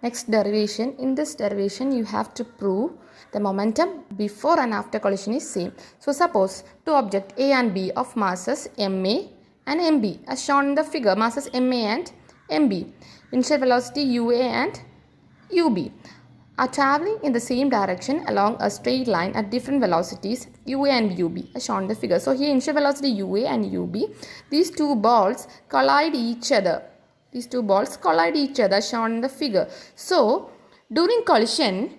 Next, derivation. In this derivation, you have to prove the momentum before and after collision is same. So, suppose two objects A and B of masses ma and mb as shown in the figure, masses ma and mb, initial velocity ua and ub, are traveling in the same direction along a straight line at different velocities ua and ub as shown in the figure. So, here initial velocity ua and ub, these two balls collide each other. These two balls collide each other shown in the figure. So, during collision,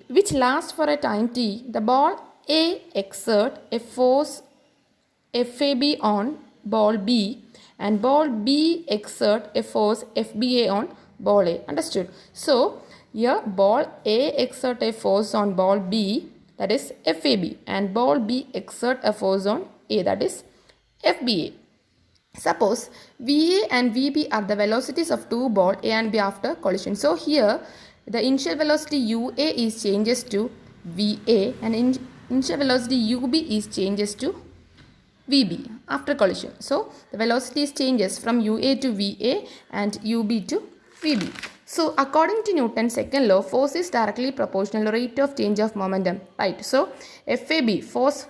which lasts for a time t, the ball A exert a force FAB on ball B and ball B exert a force FBA on ball A. Understood? So, here ball A exert a force on ball B, that is FAB, and ball B exert a force on A, that is FBA. Suppose VA and VB are the velocities of two balls A and B after collision. So here the initial velocity UA is changes to VA and initial velocity UB is changes to VB after collision. So the velocity changes from UA to VA and UB to VB. So according to Newton's second law, force is directly proportional to rate of change of momentum. Right. So FAB, force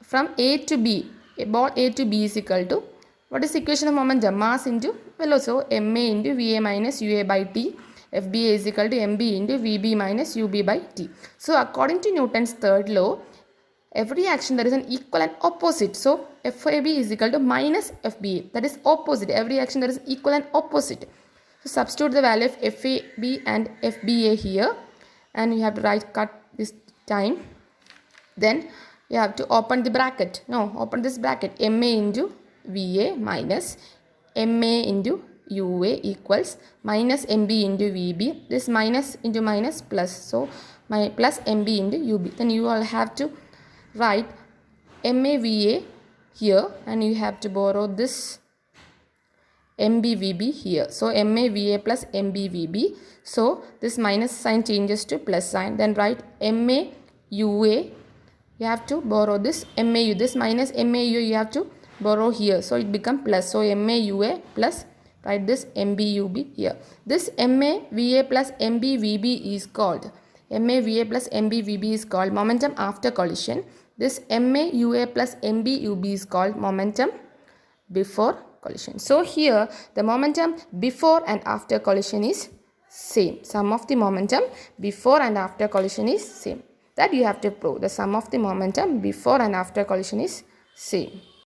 from A to B, ball A to B is equal to, what is the equation of momentum? Mass into velocity. So, ma into Va minus Ua by T. FBA is equal to mb into Vb minus Ub by T. So, according to Newton's third law, every action there is an equal and opposite. So, FAB is equal to minus FBA. That is opposite. Every action there is equal and opposite. So, substitute the value of FAB and FBA here. And you have to cut this time. Then, you have to open the bracket. No, open this bracket. Ma into VA minus MA into UA equals minus MB into VB. This minus into minus plus. So, my plus MB into UB. Then you all have to write MAVA here and you have to borrow this MBVB here. So, MAVA plus MBVB. So, this minus sign changes to plus sign. Then write MAUA. You have to borrow this MAU. This minus MAU you have to borrow here. So, it becomes plus. So, MAUA plus, write this MBUB here. This MAVA plus MBVB is called, MAVA plus MBVB is called momentum after collision. This MAUA plus MBUB is called momentum before collision. So, here the momentum before and after collision is same. Sum of the momentum before and after collision is same. That you have to prove. The sum of the momentum before and after collision is same.